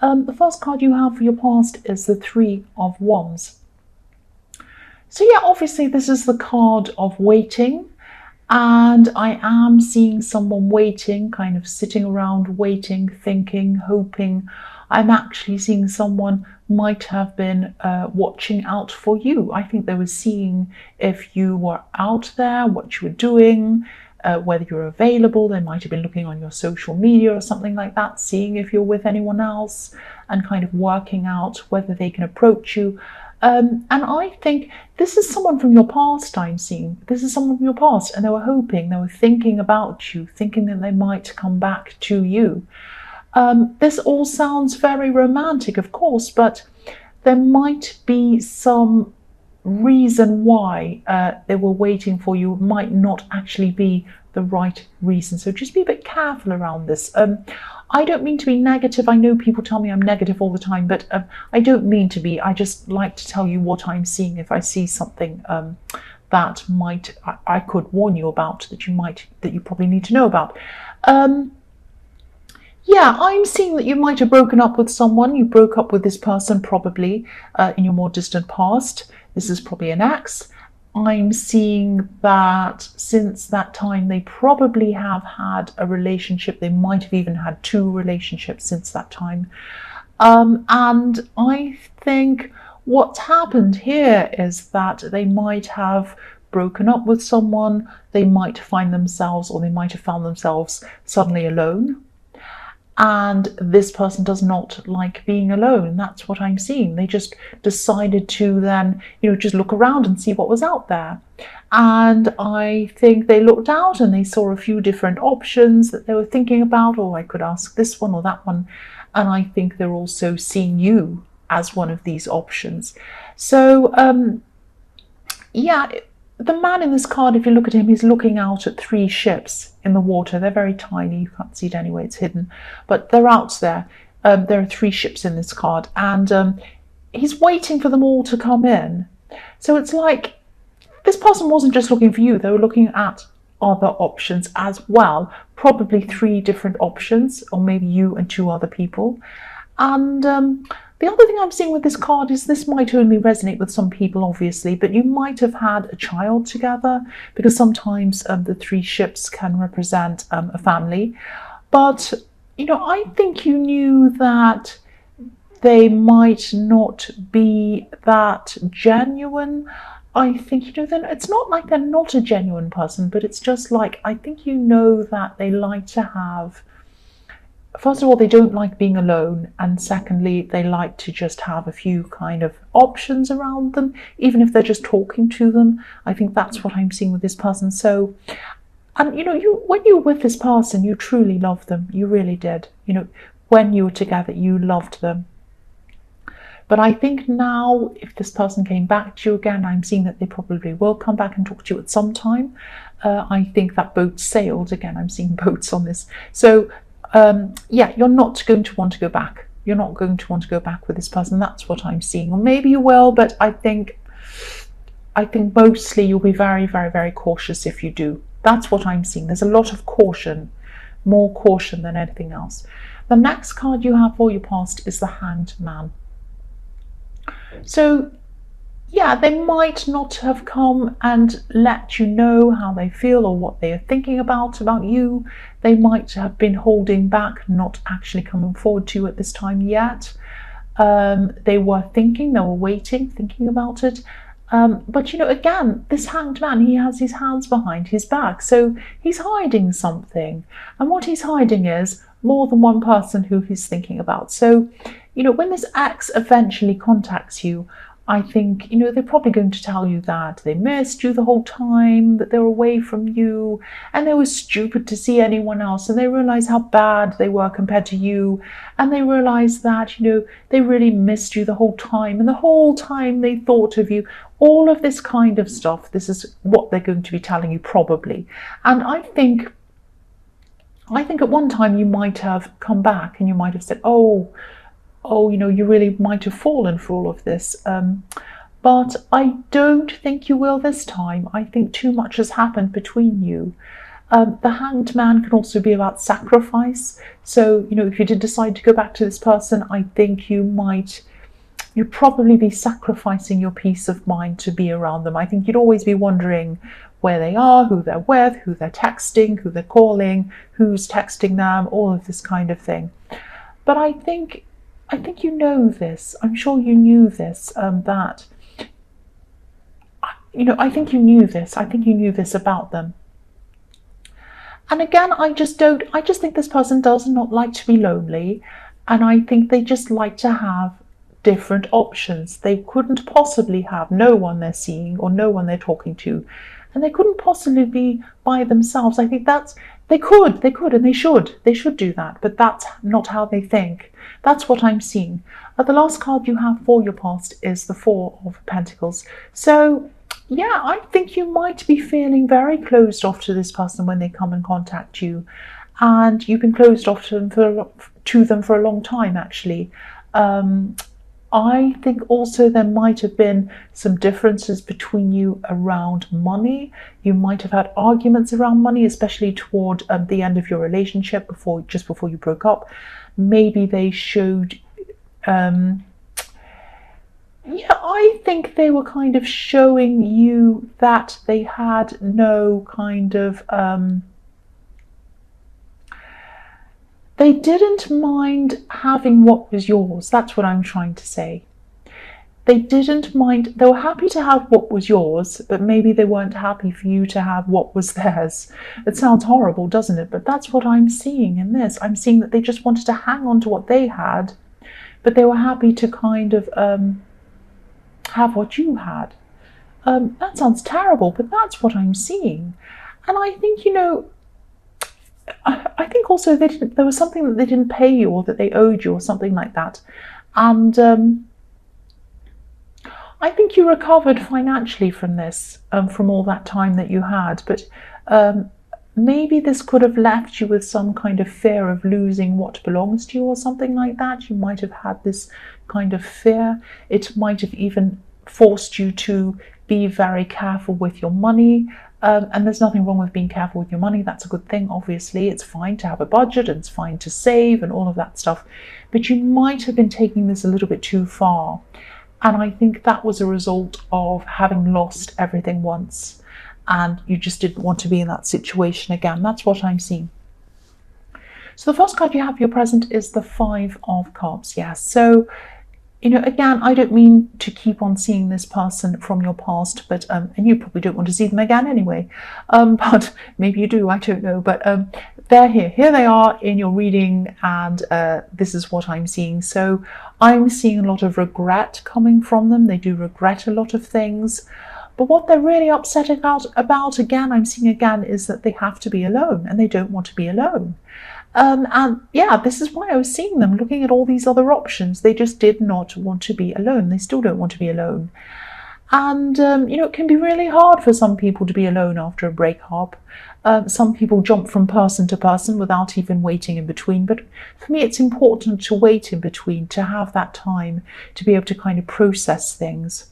The first card you have for your past is the Three of Wands. So yeah, obviously this is the card of waiting, and I am seeing someone waiting, kind of sitting around waiting, thinking, hoping. I'm actually seeing someone might have been watching out for you. I think they were seeing if you were out there, what you were doing, whether you're available. They might have been looking on your social media or something like that, seeing if you're with anyone else and kind of working out whether they can approach you. And I think this is someone from your past I'm seeing. This is someone from your past, and they were hoping, they were thinking about you, thinking that they might come back to you. This all sounds very romantic, of course, but there might be some reason why they were waiting for you. It might not actually be the right reason. So just be a bit careful around this. I don't mean to be negative. I know people tell me I'm negative all the time, but I don't mean to be. I just like to tell you what I'm seeing. If I see something that I could warn you about, that you probably need to know about. Yeah, I'm seeing that you might have broken up with someone. You broke up with this person probably in your more distant past. This is probably an ex. I'm seeing that since that time they probably have had a relationship. They might have even had 2 relationships since that time. And I think what's happened here is that they might have broken up with someone. They might find themselves, or they might have found themselves suddenly alone. And this person does not like being alone. That's what I'm seeing. They just decided to then, just look around and see what was out there. And I think they looked out and they saw a few different options that they were thinking about. Oh, I could ask this one or that one. And I think they're also seeing you as one of these options. So, yeah, the man in this card, if you look at him, he's looking out at 3 ships in the water. They're very tiny. You can't see it anyway. It's hidden. But they're out there. There are 3 ships in this card. And he's waiting for them all to come in. So it's like this person wasn't just looking for you. They were looking at other options as well. Probably 3 different options, or maybe you and 2 other people. And the other thing I'm seeing with this card is this might only resonate with some people, obviously, but you might have had a child together, because sometimes the 3 ships can represent a family. But, I think you knew that they might not be that genuine. I think, then it's not like they're not a genuine person, but it's just like, I think that they like to have, first of all, they don't like being alone, and secondly, they like to just have a few kind of options around them, even if they're just talking to them. I think that's what I'm seeing with this person. So, and when you were with this person, you truly loved them. You really did. When you were together, you loved them. But I think now, if this person came back to you again, I'm seeing that they probably will come back and talk to you at some time. I think that boat sailed again. I'm seeing boats on this. So, yeah, you're not going to want to go back. You're not going to want to go back with this person. That's what I'm seeing. Or maybe you will, but I think mostly you'll be very, very, very cautious if you do. That's what I'm seeing. There's a lot of caution, more caution than anything else. The next card you have for your past is the Hanged Man. So, yeah, they might not have come and let you know how they feel or what they are thinking about you. They might have been holding back, not actually coming forward to you at this time yet. They were thinking, they were waiting, thinking about it. But, again, this Hanged Man, he has his hands behind his back. So he's hiding something. And what he's hiding is more than one person who he's thinking about. So, when this ex eventually contacts you, I think, they're probably going to tell you that they missed you the whole time, that they were away from you, and they were stupid to see anyone else, and they realised how bad they were compared to you, and they realised that, they really missed you the whole time, and the whole time they thought of you. All of this kind of stuff, this is what they're going to be telling you probably. And I think at one time you might have come back and you might have said, oh, you really might have fallen for all of this. But I don't think you will this time. I think too much has happened between you. The Hanged Man can also be about sacrifice. So, if you did decide to go back to this person, I think you'd probably be sacrificing your peace of mind to be around them. I think you'd always be wondering where they are, who they're with, who they're texting, who they're calling, who's texting them, all of this kind of thing. But I think you know this. I'm sure you knew this, that, I think you knew this. I think you knew this about them. And again, I just think this person does not like to be lonely. And I think they just like to have different options. They couldn't possibly have no one they're seeing or no one they're talking to. And they couldn't possibly be by themselves. I think they could, and they should do that. But that's not how they think. That's what I'm seeing. The last card you have for your past is the Four of Pentacles. So, yeah, I think you might be feeling very closed off to this person when they come and contact you. And you've been closed off to them for a long time, actually. I think also there might have been some differences between you around money. You might have had arguments around money, especially toward the end of your relationship, just before you broke up. Maybe they showed, I think they were kind of showing you that they had no kind of, they didn't mind having what was yours. That's what I'm trying to say. They didn't mind. They were happy to have what was yours, but maybe they weren't happy for you to have what was theirs. It sounds horrible, doesn't it? But that's what I'm seeing in this. I'm seeing that they just wanted to hang on to what they had, but they were happy to kind of have what you had. That sounds terrible, but that's what I'm seeing. And I think, I think also there was something that they didn't pay you or that they owed you or something like that. And I think you recovered financially from this, from all that time that you had. But maybe this could have left you with some kind of fear of losing what belongs to you or something like that. You might have had this kind of fear. It might have even forced you to be very careful with your money. And there's nothing wrong with being careful with your money. That's a good thing, obviously. It's fine to have a budget and it's fine to save and all of that stuff. But you might have been taking this a little bit too far. And I think that was a result of having lost everything once. And you just didn't want to be in that situation again. That's what I'm seeing. So the first card you have for your present is the Five of Cups. Yes. So, again, I don't mean to keep on seeing this person from your past, but and you probably don't want to see them again anyway. But maybe you do, I don't know. But they're here. Here they are in your reading, and this is what I'm seeing. So I'm seeing a lot of regret coming from them. They do regret a lot of things. But what they're really upset about again, I'm seeing again, is that they have to be alone, and they don't want to be alone. And yeah, this is why I was seeing them looking at all these other options. They just did not want to be alone. They still don't want to be alone. And, it can be really hard for some people to be alone after a breakup. Some people jump from person to person without even waiting in between. But for me, it's important to wait in between, to have that time to be able to kind of process things.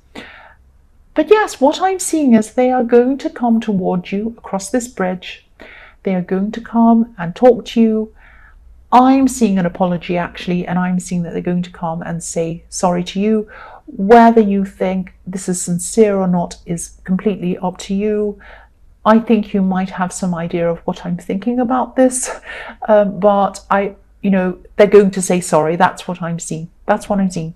But yes, what I'm seeing is they are going to come toward you across this bridge. They are going to come and talk to you. I'm seeing an apology, actually, and I'm seeing that they're going to come and say sorry to you. Whether you think this is sincere or not is completely up to you. I think you might have some idea of what I'm thinking about this, but they're going to say sorry. That's what I'm seeing. That's what I'm seeing.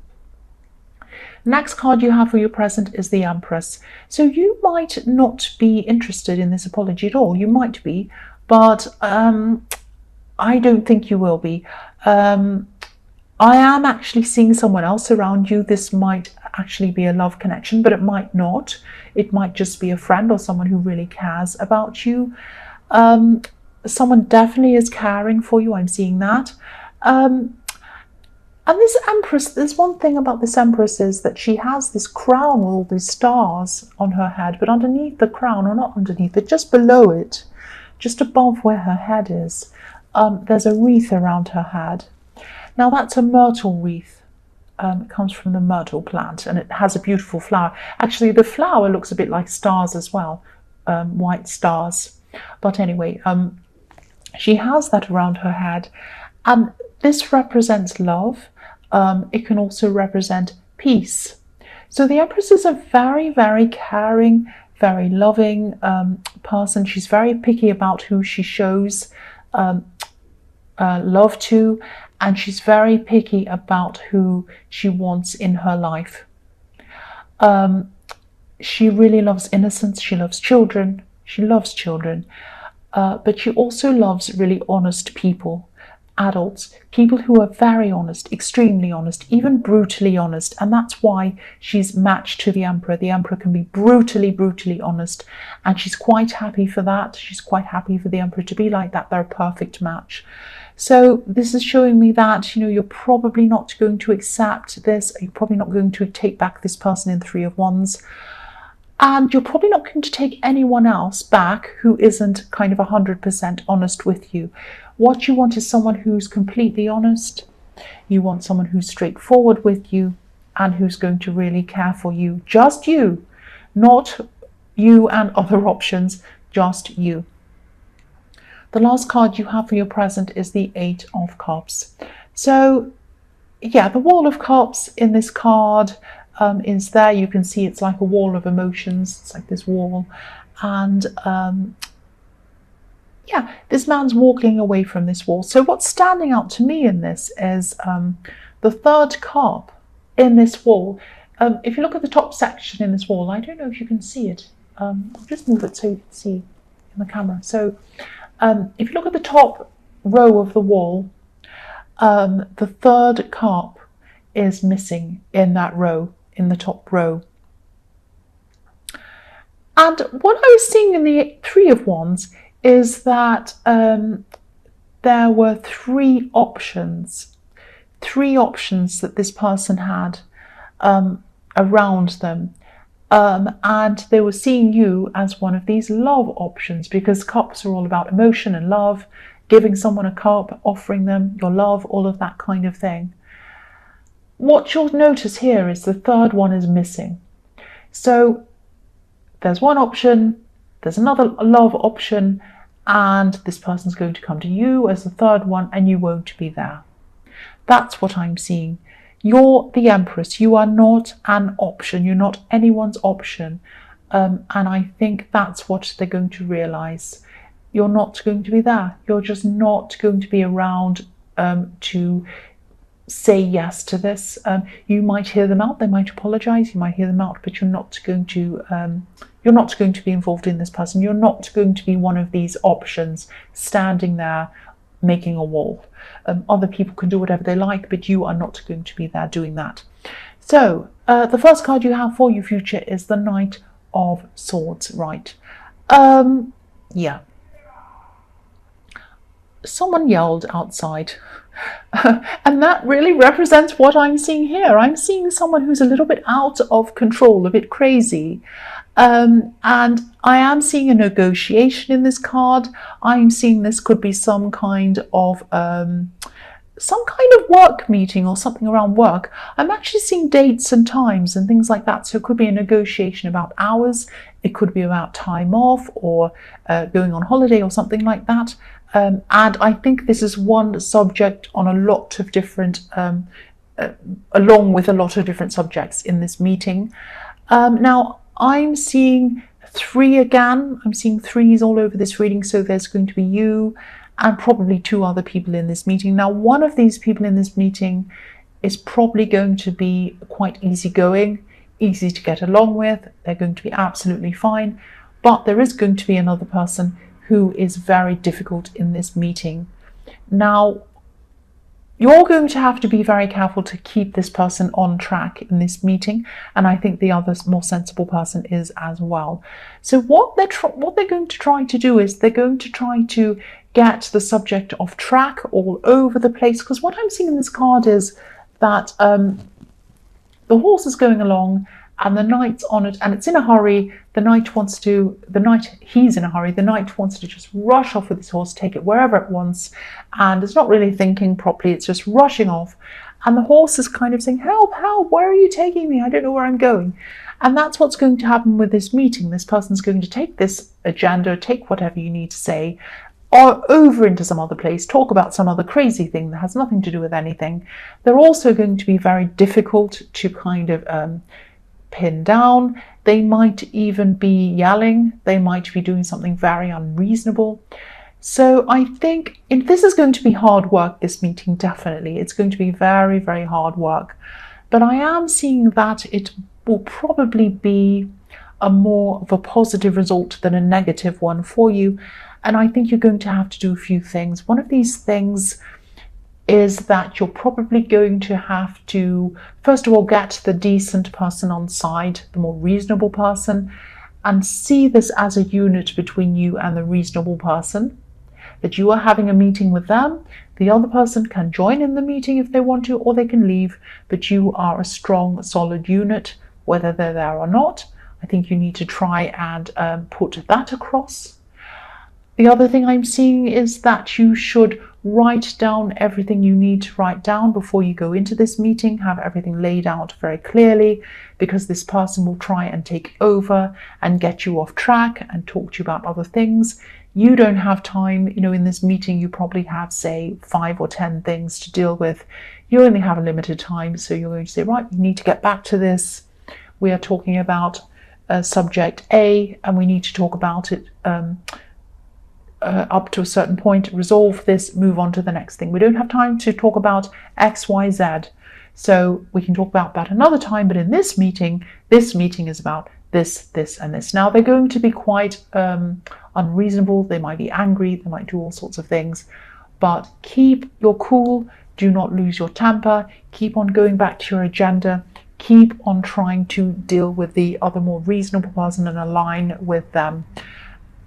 Next card you have for your present is the Empress. So you might not be interested in this apology at all. You might be, but I don't think you will be. I am actually seeing someone else around you. This might actually be a love connection, but it might not. It might just be a friend or someone who really cares about you. Someone definitely is caring for you. I'm seeing that. And this Empress, there's one thing about this Empress is that she has this crown with all these stars on her head, but underneath the crown, or not underneath, but just below it, just above where her head is, there's a wreath around her head. Now that's a myrtle wreath. It comes from the myrtle plant, and it has a beautiful flower. Actually, the flower looks a bit like stars as well, white stars. But anyway, she has that around her head, and this represents love. It can also represent peace. So the Empress is a very, very caring, very loving person. She's very picky about who she shows love to, and she's very picky about who she wants in her life. She really loves innocence. She loves children. She loves children. But she also loves really honest people, adults, people who are very honest, extremely honest, even brutally honest. And that's why she's matched to the Emperor. The Emperor can be brutally, brutally honest. And she's quite happy for that. She's quite happy for the Emperor to be like that. They're a perfect match. So this is showing me that, you're probably not going to accept this. You're probably not going to take back this person in Three of Wands. And you're probably not going to take anyone else back who isn't kind of 100% honest with you. What you want is someone who's completely honest. You want someone who's straightforward with you and who's going to really care for you. Just you, not you and other options, just you. The last card you have for your present is the Eight of Cups. So, yeah, the Wall of Cups in this card is there. You can see it's like a wall of emotions. It's like this wall. And yeah, this man's walking away from this wall. So what's standing out to me in this is the third cup in this wall. If you look at the top section in this wall, I don't know if you can see it. I'll just move it so you can see in the camera. So if you look at the top row of the wall, the third cup is missing in that row, in the top row. And what I was seeing in the Three of Wands is that there were three options that this person had around them. And they were seeing you as one of these love options, because cups are all about emotion and love, giving someone a cup, offering them your love, all of that kind of thing. What you'll notice here is the third one is missing. So there's one option, there's another love option, and this person's going to come to you as the third one, and you won't be there. That's what I'm seeing. You're the Empress. You are not an option. You're not anyone's option. And I think that's what they're going to realize. You're not going to be there. You're just not going to be around to say yes to this. You might hear them out. They might apologize. You might hear them out, but you're not going to be involved in this person. You're not going to be one of these options standing there making a wall. Other people can do whatever they like, but you are not going to be there doing that. So the first card you have for your future is the Knight of Swords, right? Yeah. Someone yelled outside. And that really represents what I'm seeing here. I'm seeing someone who's a little bit out of control, a bit crazy. And I am seeing a negotiation in this card. I'm seeing this could be some kind of work meeting or something around work. I'm actually seeing dates and times and things like that. So it could be a negotiation about hours. It could be about time off or going on holiday or something like that. And I think this is one subject on a lot of different, along with a lot of different subjects in this meeting. Now, I'm seeing three again. I'm seeing threes all over this reading. So there's going to be you and probably two other people in this meeting. Now, one of these people in this meeting is probably going to be quite easygoing, easy to get along with. They're going to be absolutely fine. But there is going to be another person who is very difficult in this meeting. Now, you're going to have to be very careful to keep this person on track in this meeting, and I think the other more sensible person is as well. So what they're going to try to do is they're going to try to get the subject off track all over the place, because what I'm seeing in this card is that the horse is going along and the knight's on it and it's in a hurry. He's in a hurry. The knight wants to just rush off with his horse, take it wherever it wants, and it's not really thinking properly. It's just rushing off. And the horse is kind of saying, help, help, where are you taking me? I don't know where I'm going. And that's what's going to happen with this meeting. This person's going to take this agenda, take whatever you need to say, or over into some other place, talk about some other crazy thing that has nothing to do with anything. They're also going to be very difficult to kind of pin down. They might even be yelling. They might be doing something very unreasonable. So I think this is going to be hard work, this meeting, definitely. It's going to be very, very hard work. But I am seeing that it will probably be more of a positive result than a negative one for you. And I think you're going to have to do a few things. One of these things is that you're probably going to have to, first of all, get the decent person on side, the more reasonable person, and see this as a unit between you and the reasonable person, that you are having a meeting with them. The other person can join in the meeting if they want to, or they can leave, but you are a strong, solid unit, whether they're there or not. I think you need to try and put that across. The other thing I'm seeing is that you should write down everything you need to write down before you go into this meeting. Have everything laid out very clearly, because this person will try and take over and get you off track and talk to you about other things. You don't have time, in this meeting you probably have, say, 5 or 10 things to deal with. You only have a limited time, so you're going to say, right, you need to get back to this. We are talking about subject A, and we need to talk about it up to a certain point, resolve this, move on to the next thing. We don't have time to talk about X, Y, Z. So we can talk about that another time, but in this meeting is about this, this, and this. Now, they're going to be quite unreasonable. They might be angry. They might do all sorts of things, but keep your cool. Do not lose your temper. Keep on going back to your agenda. Keep on trying to deal with the other more reasonable person and align with them.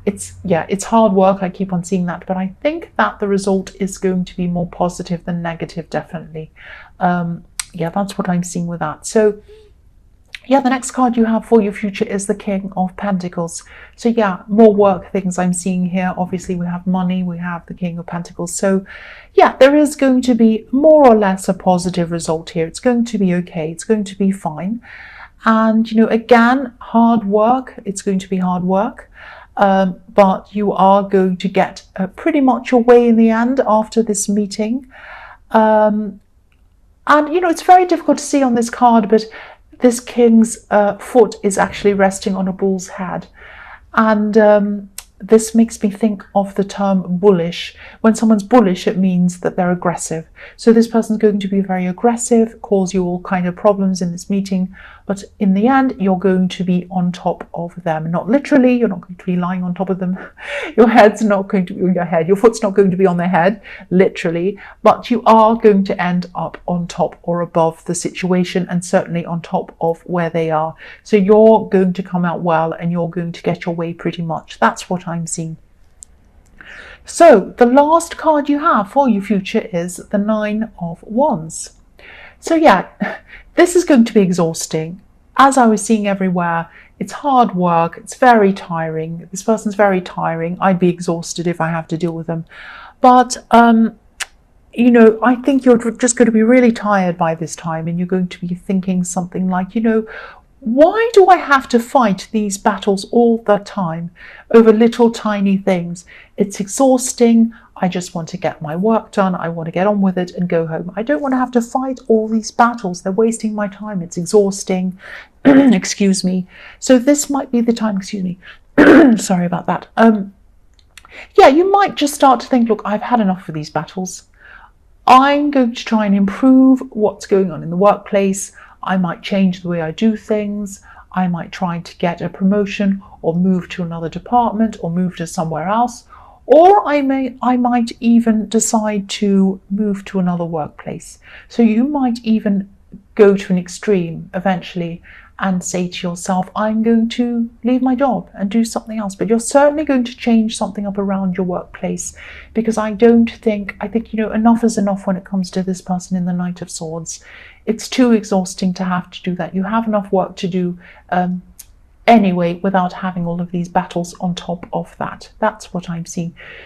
It's hard work. I keep on seeing that, but I think that the result is going to be more positive than negative, definitely. That's what I'm seeing with that. So the next card you have for your future is the King of Pentacles. So more work things I'm seeing here. Obviously we have money, we have the King of Pentacles. So there is going to be more or less a positive result here. It's going to be okay. It's going to be fine. And, again, hard work. It's going to be hard work. But you are going to get pretty much your way in the end after this meeting. And, it's very difficult to see on this card, but this king's foot is actually resting on a bull's head. And this makes me think of the term bullish. When someone's bullish, it means that they're aggressive. So this person's going to be very aggressive, cause you all kind of problems in this meeting. But in the end, you're going to be on top of them. Not literally, you're not going to be lying on top of them. Your head's not going to be on your head. Your foot's not going to be on their head, literally. But you are going to end up on top or above the situation, and certainly on top of where they are. So you're going to come out well, and you're going to get your way pretty much. That's what I'm seeing. So the last card you have for your future is the Nine of Wands. So this is going to be exhausting. As I was seeing everywhere, it's hard work. It's very tiring. This person's very tiring. I'd be exhausted if I have to deal with them. But, I think you're just going to be really tired by this time, and you're going to be thinking something like, why do I have to fight these battles all the time over little tiny things? It's exhausting. I just want to get my work done. I want to get on with it and go home. I don't want to have to fight all these battles. They're wasting my time. It's exhausting. Excuse me. So this might be the time, excuse me. Sorry about that. You might just start to think, look, I've had enough of these battles. I'm going to try and improve what's going on in the workplace. I might change the way I do things. I might try to get a promotion or move to another department or move to somewhere else. Or I might even decide to move to another workplace. So you might even go to an extreme eventually and say to yourself, I'm going to leave my job and do something else. But you're certainly going to change something up around your workplace, because I think, enough is enough when it comes to this person in the Knight of Swords. It's too exhausting to have to do that. You have enough work to do anyway, without having all of these battles on top of that. That's what I'm seeing.